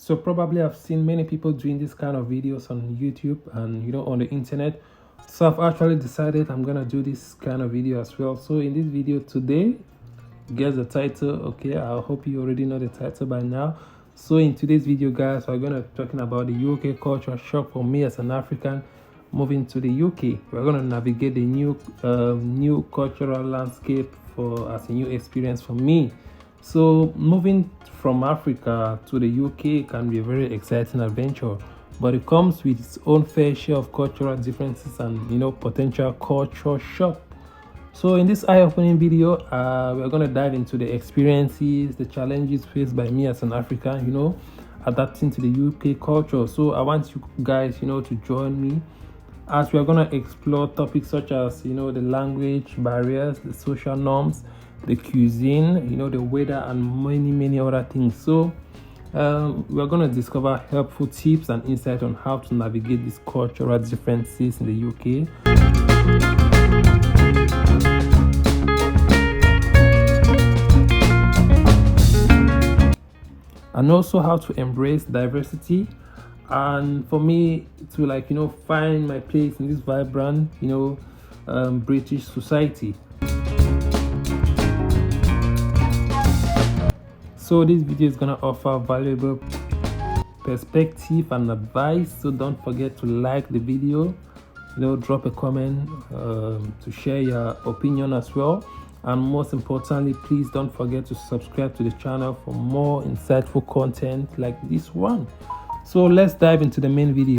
So probably I've seen many people doing this kind of videos on YouTube and on the internet. So I've actually decided I'm gonna do this kind of video as well. So in this video today, guess the title. Okay, I hope you already know the title by now. So in today's video, guys, we're gonna be talking about the UK culture shock for me as an African moving to the UK. We're gonna navigate the new cultural landscape as a new experience for me. So moving from Africa to the UK can be a very exciting adventure, but it comes with its own fair share of cultural differences and potential culture shock. So in this eye-opening video, we're going to dive into the experiences, the challenges faced by me as an African, adapting to the UK culture. So I want you guys, to join me as we're going to explore topics such as, the language barriers, the social norms, the cuisine, the weather, and many other things. So we're going to discover helpful tips and insight on how to navigate these cultural differences in the UK. And also how to embrace diversity, and for me to find my place in this vibrant British society. So this video is gonna offer valuable perspective and advice, so don't forget to like the video, drop a comment to share your opinion as well, and most importantly, please don't forget to subscribe to the channel for more insightful content like this one. So let's dive into the main video.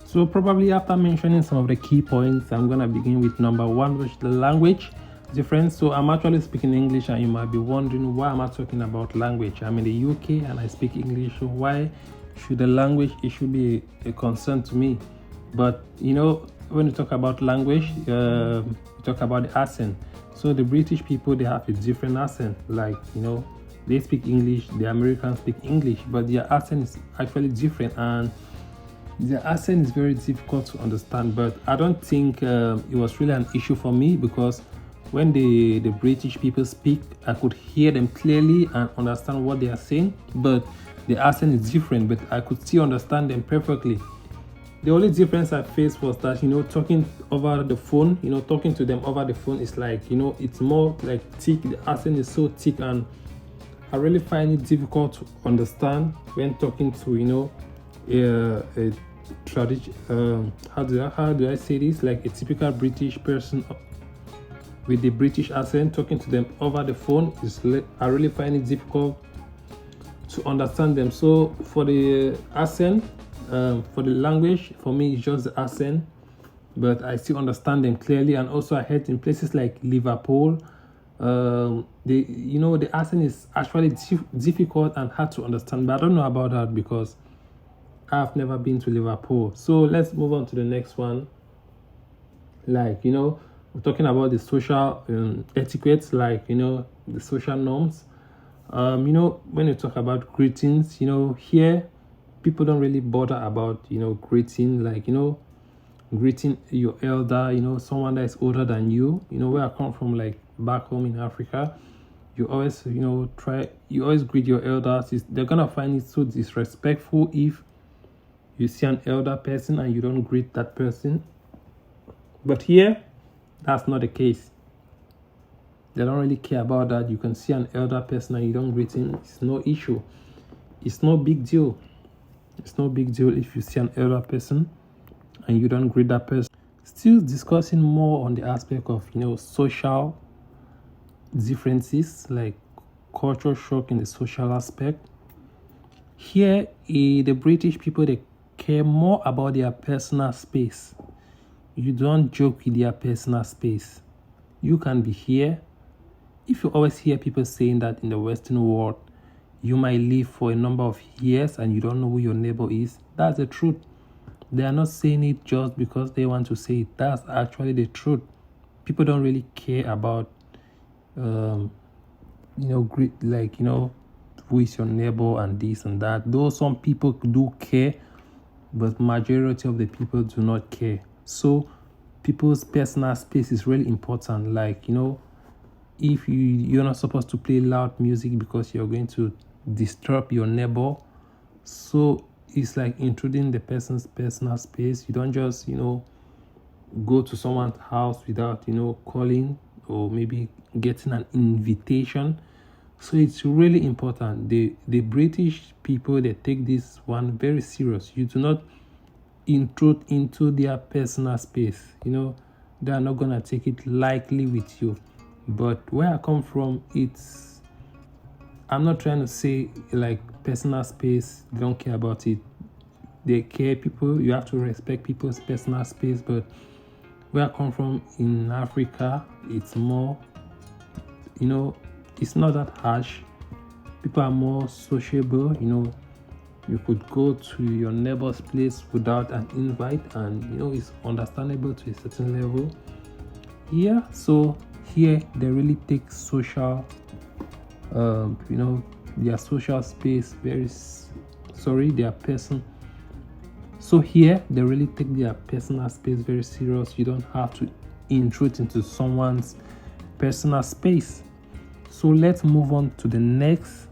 So probably after mentioning some of the key points, I'm gonna begin with number one, which is the language difference. So I'm actually speaking English, and you might be wondering, why am I talking about language? I'm in the UK and I speak English, so why should the language issue be a concern to me? But when you talk about language, you talk about the accent. So the British people, they have a different accent. Like they speak English, the Americans speak English, but their accent is actually different, and their accent is very difficult to understand. But I don't think it was really an issue for me, because when the British people speak, I could hear them clearly and understand what they are saying, but the accent is different, but I could still understand them perfectly. The only difference I faced was that, talking over the phone, talking to them over the phone is like, it's more like thick. The accent is so thick, and I really find it difficult to understand when talking to, a tradition. How do I say this? Like a typical British person with the British accent, talking to them over the phone I really find it difficult to understand them. So for the accent, for the language, for me it's just the accent, but I still understand them clearly. And also I heard in places like Liverpool, the accent is actually difficult and hard to understand, but I don't know about that because I've never been to Liverpool. So let's move on to the next one. We're talking about the social etiquettes, the social norms. When you talk about greetings, here people don't really bother about greeting, greeting your elder, someone that is older than you. Where I come from, like back home in Africa, you always greet your elders. They're gonna find it so disrespectful if you see an elder person and you don't greet that person. But here, that's not the case. They don't really care about that. You can see an elder person and you don't greet him. It's no issue. It's no big deal. It's no big deal if you see an elder person and you don't greet that person. Still discussing more on the aspect of social differences, like culture shock in the social aspect. Here, the British people, they care more about their personal space. You don't joke with their personal space. You can be here. If you always hear people saying that in the Western world, you might live for a number of years and you don't know who your neighbor is, that's the truth. They are not saying it just because they want to say it. That's actually the truth. People don't really care about, who is your neighbor and this and that. Though some people do care, but majority of the people do not care. So people's personal space is really important. If you're not supposed to play loud music because you're going to disturb your neighbor, So it's like intruding the person's personal space. You don't just go to someone's house without calling or maybe getting an invitation. So it's really important. The British people, they take this one very serious. You do not intrude into their personal space. They are not gonna take it lightly with you. But where I come from, I'm not trying to say like personal space, they don't care about it. They care. People, you have to respect people's personal space. But where I come from in Africa, it's more, it's not that harsh. People are more sociable. You could go to your neighbor's place without an invite, and it's understandable to a certain level. Yeah, so here they really take social, their social space their person. So here they really take their personal space very serious. You don't have to intrude into someone's personal space. So let's move on to the next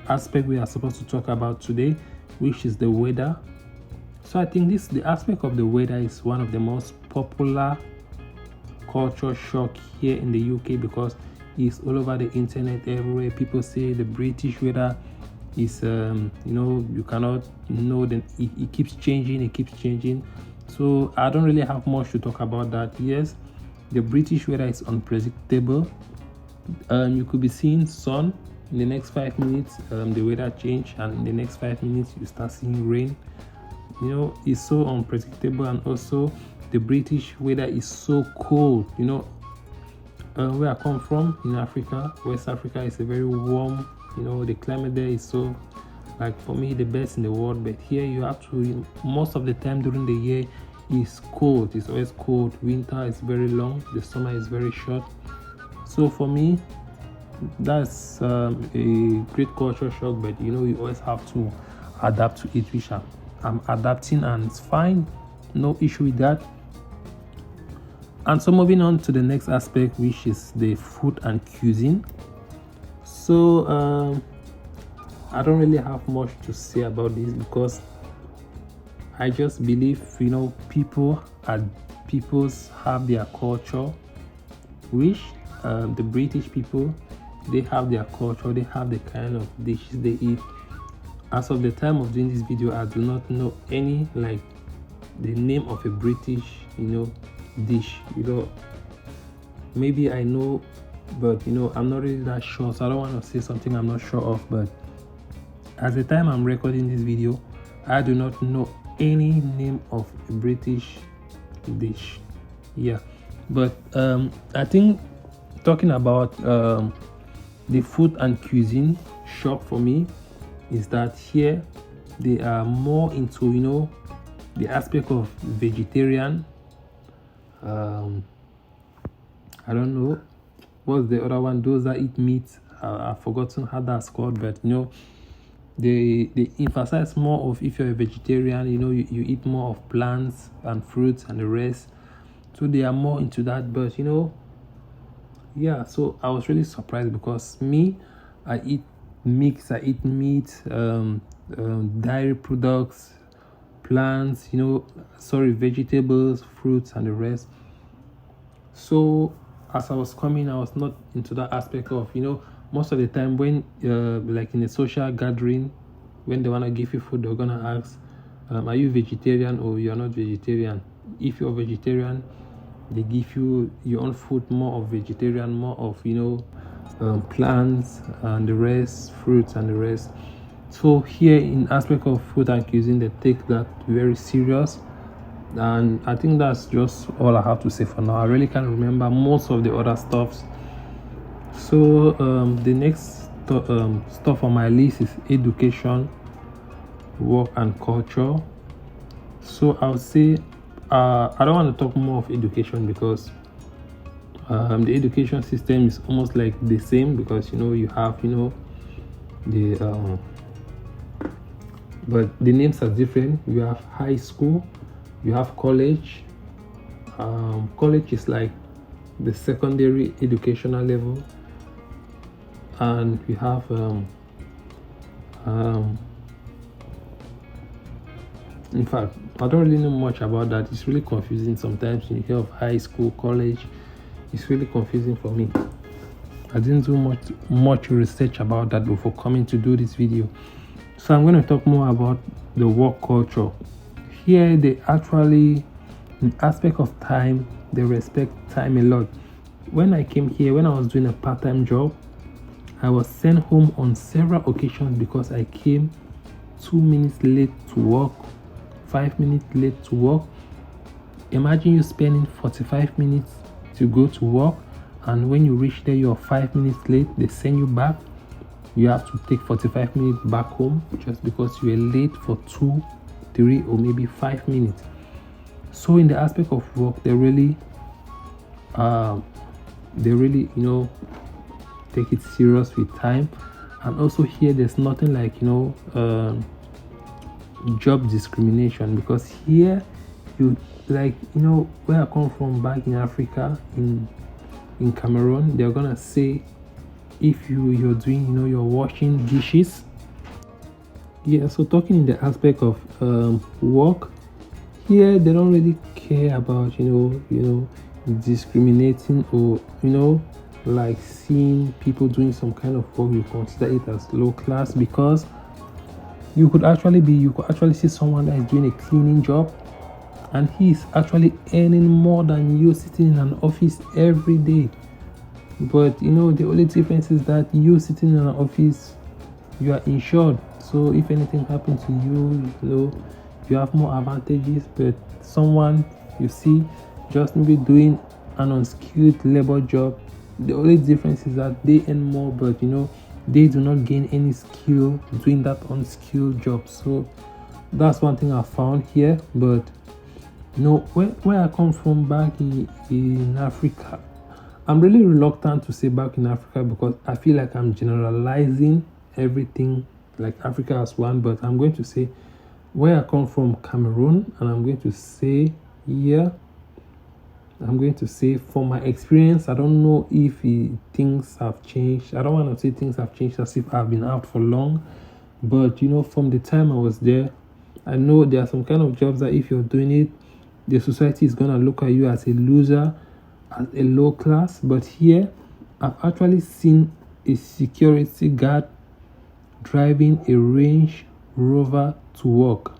aspect we are supposed to talk about today, which is the weather. So I think the aspect of the weather is one of the most popular culture shock here in the UK, because it's all over the internet everywhere. People say the British weather is you cannot know, then it keeps changing. So I don't really have much to talk about that. Yes, the British weather is unpredictable. You could be seeing sun in the next 5 minutes, the weather change, and in the next 5 minutes you start seeing rain. It's so unpredictable. And also the British weather is so cold. Where I come from in Africa, West Africa, is a very warm. The climate there is so, like, for me, the best in the world. But here you have to, most of the time during the year is cold. It's always cold. Winter is very long, the summer is very short. So for me, that's a great culture shock. But you always have to adapt to it, which I'm adapting, and it's fine, no issue with that. And so moving on to the next aspect, which is the food and cuisine. So I don't really have much to say about this, because I just believe people have their culture, which the British people, they have their culture, they have the kind of dishes they eat. As of the time of doing this video, I do not know any, like, the name of a British dish. Maybe I know, but I'm not really that sure, so I don't want to say something I'm not sure of. But at the time I'm recording this video, I do not know any name of a British dish. Yeah, but I think talking about the food and cuisine shock for me is that here they are more into the aspect of vegetarian. I don't know what's the other one, those that eat meat. I've forgotten how that's called. But they emphasize more of, if you're a vegetarian, you eat more of plants and fruits and the rest. So they are more into that. But yeah, so I was really surprised, because me, I eat mix, I eat meat, dairy products, plants, vegetables, fruits and the rest. So as I was coming, I was not into that aspect of, most of the time when like in a social gathering, when they want to give you food, they're gonna ask, are you vegetarian or you're not vegetarian? If you're vegetarian, they give you your own food, more of vegetarian, more of plants and the rest, fruits and the rest. So here in aspect of food and cuisine, they take that very serious. And I think that's just all I have to say for now. I really can't remember most of the other stuffs. So the next stuff on my list is education, work and culture. So I would say I don't want to talk more of education, because the education system is almost like the same, because you have the but the names are different. You have high school, you have college. College is like the secondary educational level, and we have In fact, I don't really know much about that. It's really confusing sometimes when you hear of high school, college. It's really confusing for me. I didn't do much research about that before coming to do this video. So I'm going to talk more about the work culture. Here they actually, in aspect of time, they respect time a lot. When I came here, when I was doing a part-time job, I was sent home on several occasions because I came 2 minutes late to work, 5 minutes late to work. Imagine you spending 45 minutes to go to work, and when you reach there you're 5 minutes late. They send you back. You have to take 45 minutes back home just because you were late for 2, 3 or maybe 5 minutes. So in the aspect of work, they really take it serious with time. And also here there's nothing like job discrimination, because here you where I come from back in Africa, in Cameroon, they're gonna say if you're doing you're washing dishes. Yeah, so talking in the aspect of work, here they don't really care about discriminating or like seeing people doing some kind of work. You consider it as low class, because you could actually see someone that is doing a cleaning job and he's actually earning more than you sitting in an office every day. But the only difference is that you sitting in an office, you are insured, so if anything happens to you, you have more advantages. But someone you see just maybe doing an unskilled labor job, the only difference is that they earn more, but they do not gain any skill doing that unskilled job. So that's one thing I found here. But where I come from back in Africa, I'm really reluctant to say back in Africa because I feel like I'm generalizing everything like Africa as one. But I'm going to say where I come from, Cameroon, and I'm going to say here, I'm going to say from my experience, I don't know if things have changed. I don't want to say things have changed as if I've been out for long, but from the time I was there, I know there are some kind of jobs that if you're doing it, the society is going to look at you as a loser, as a low class. But here I've actually seen a security guard driving a Range Rover to work.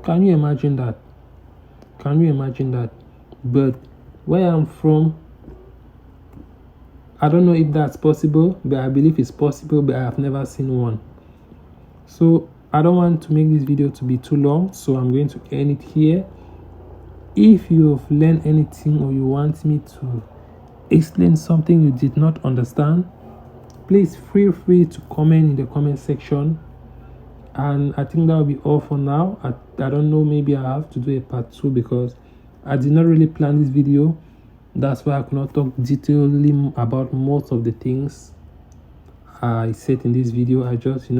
Can you imagine that? But where I'm from, I don't know if that's possible, but I believe it's possible, but I have never seen one. So I don't want to make this video to be too long, so I'm going to end it here. If you've learned anything or you want me to explain something you did not understand, please feel free to comment in the comment section. And I think that will be all for now. I don't know, maybe I have to do a part 2 because I did not really plan this video. That's why I could not talk detailedly about most of the things I said in this video. I just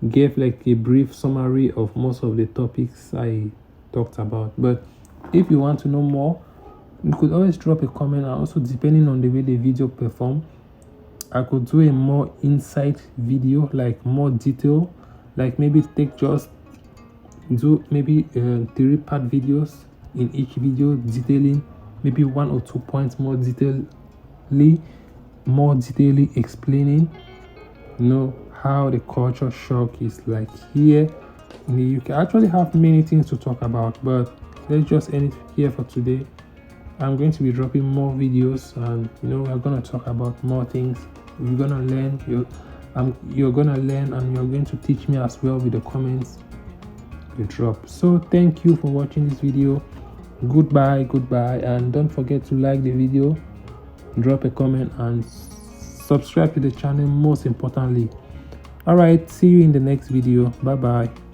gave like a brief summary of most of the topics I talked about. But if you want to know more, you could always drop a comment. And also, depending on the way the video perform, I could do a more insight video, like more detail, like maybe do maybe 3-part videos. In each video detailing maybe 1 or 2 points more detailedly explaining how the culture shock is like here in the UK. I actually have many things to talk about, but let's just end it here for today. I'm going to be dropping more videos, and we're going to talk about more things. You're going to learn, you're going to learn, and you're going to teach me as well with the comments you drop. So thank you for watching this video. Goodbye, and don't forget to like the video, drop a comment, and subscribe to the channel, most importantly. All right, see you in the next video. Bye bye.